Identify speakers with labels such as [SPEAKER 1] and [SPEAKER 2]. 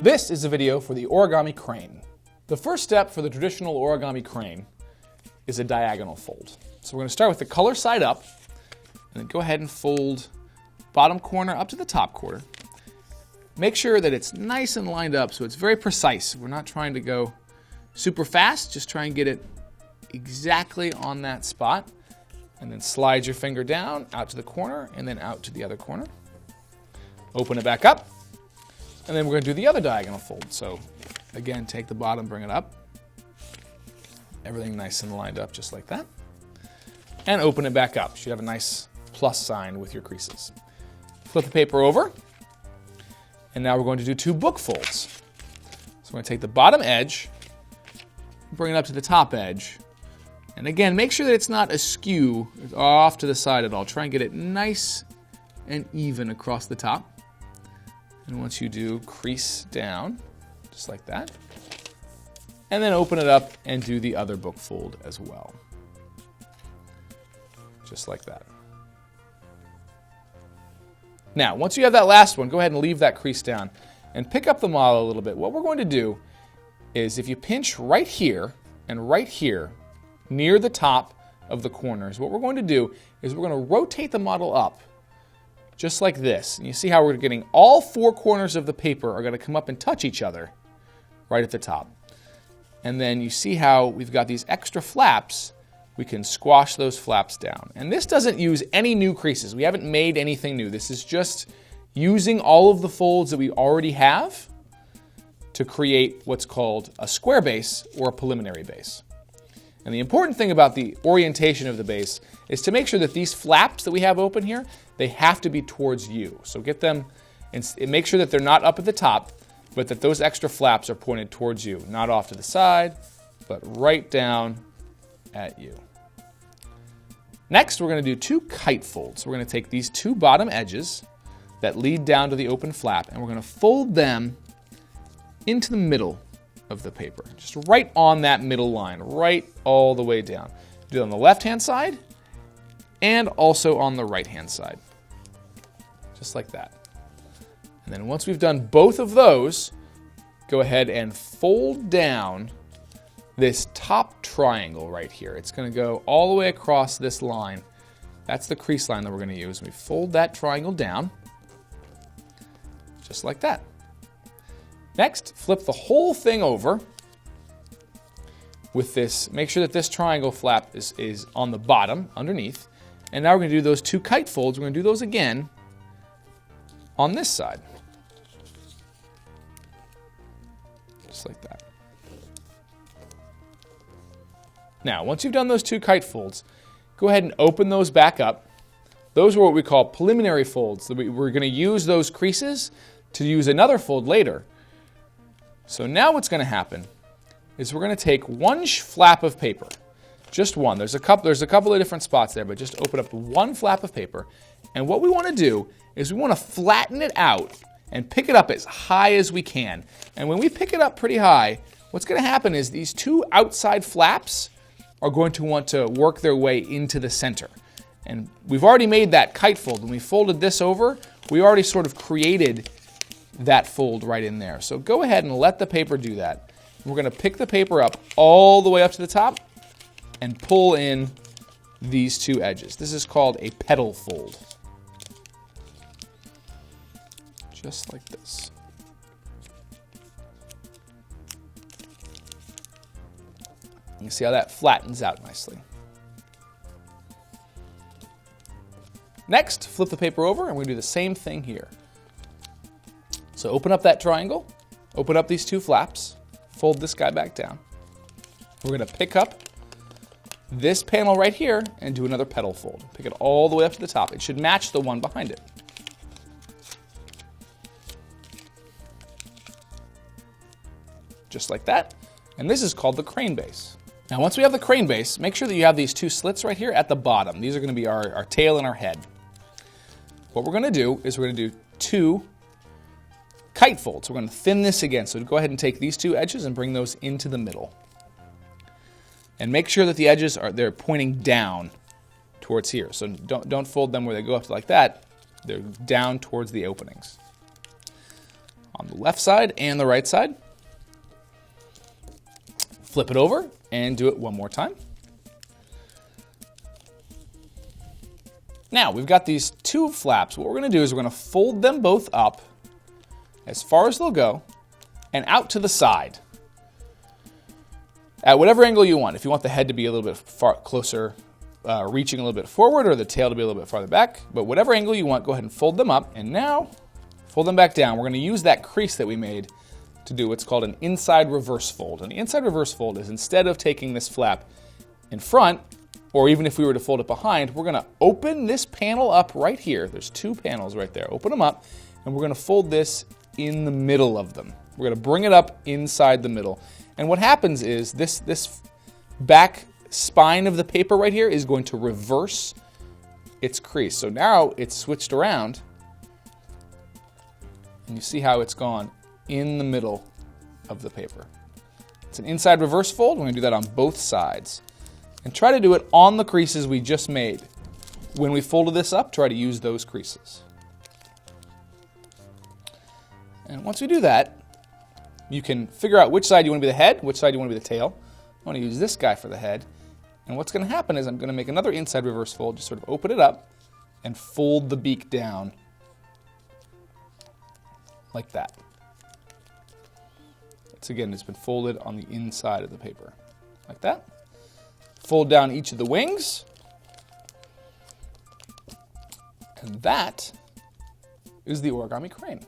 [SPEAKER 1] This is a video for the origami crane. The first step for the traditional origami crane is a diagonal fold. So we're going to start with the color side up, and then go ahead and fold bottom corner up to the top corner. Make sure that it's nice and lined up so it's very precise. We're not trying to go super fast, just try and get it exactly on that spot. And then slide your finger down, out to the corner, and then out to the other corner. Open it back up. And then we're going to do the other diagonal fold. So again, take the bottom, bring it up. Everything nice and lined up just like that. And open it back up. You should have a nice plus sign with your creases. Flip the paper over. And now we're going to do two book folds. So we're going to take the bottom edge, bring it up to the top edge. And again, make sure that it's not askew, off to the side at all. Try and get it nice and even across the top. And once you do, crease down, just like that. And then open it up and do the other book fold as well. Just like that. Now, once you have that last one, go ahead and leave that crease down and pick up the model a little bit. What we're going to do is if you pinch right here and right here, near the top of the corners, what we're going to do is we're going to rotate the model up. Just like this. And you see how we're getting all four corners of the paper are going to come up and touch each other right at the top. And then you see how we've got these extra flaps. We can squash those flaps down. And this doesn't use any new creases. We haven't made anything new. This is just using all of the folds that we already have to create what's called a square base or a preliminary base. And the important thing about the orientation of the base is to make sure that these flaps that we have open here, they have to be towards you. So get them, and make sure that they're not up at the top, but that those extra flaps are pointed towards you, not off to the side, but right down at you. Next, we're going to do two kite folds. We're going to take these two bottom edges that lead down to the open flap, and we're going to fold them into the middle of the paper, just right on that middle line, right all the way down. Do it on the left-hand side and also on the right-hand side, just like that. And then once we've done both of those, go ahead and fold down this top triangle right here. It's going to go all the way across this line. That's the crease line that we're going to use. We fold that triangle down, just like that. Next, flip the whole thing over with this. Make sure that this triangle flap is on the bottom, underneath. And now we're going to do those two kite folds. We're going to do those again on this side. Just like that. Now, once you've done those two kite folds, go ahead and open those back up. Those are what we call preliminary folds. We're going to use those creases to use another fold later. So now what's going to happen is we're going to take one flap of paper, just one. There's a couple of different spots there, but just open up one flap of paper. And what we want to do is we want to flatten it out and pick it up as high as we can. And when we pick it up pretty high, what's going to happen is these two outside flaps are going to want to work their way into the center. And we've already made that kite fold. When we folded this over, we already sort of created that fold right in there. So go ahead and let the paper do that. We're going to pick the paper up all the way up to the top and pull in these two edges. This is called a petal fold. Just like this. You see how that flattens out nicely. Next, flip the paper over and we're going to do the same thing here. So open up that triangle, open up these two flaps, fold this guy back down. We're going to pick up this panel right here and do another petal fold. Pick it all the way up to the top. It should match the one behind it. Just like that. And this is called the crane base. Now once we have the crane base, make sure that you have these two slits right here at the bottom. These are going to be our tail and our head. What we're going to do is we're going to do two kite folds. We're going to thin this again. So go ahead and take these two edges and bring those into the middle. And make sure that the edges they're pointing down towards here. So don't fold them where they go up like that. They're down towards the openings. On the left side and the right side. Flip it over and do it one more time. Now, we've got these two flaps. What we're going to do is we're going to fold them both up as far as they'll go and out to the side. At whatever angle you want. If you want the head to be a little bit far closer, reaching a little bit forward, or the tail to be a little bit farther back, but whatever angle you want, go ahead and fold them up. And now, fold them back down. We're going to use that crease that we made to do what's called an inside reverse fold. And the inside reverse fold is, instead of taking this flap in front, or even if we were to fold it behind, we're going to open this panel up right here. There's two panels right there. Open them up, and we're going to fold this in the middle of them. We're going to bring it up inside the middle. And what happens is this back spine of the paper right here is going to reverse its crease. So now it's switched around, and you see how it's gone in the middle of the paper. It's an inside reverse fold. We're going to do that on both sides. And try to do it on the creases we just made. When we folded this up, try to use those creases. And once we do that, you can figure out which side you want to be the head, which side you want to be the tail. I want to use this guy for the head. And what's going to happen is I'm going to make another inside reverse fold, just sort of open it up and fold the beak down like that. It's been folded on the inside of the paper, like that. Fold down each of the wings. And that is the origami crane.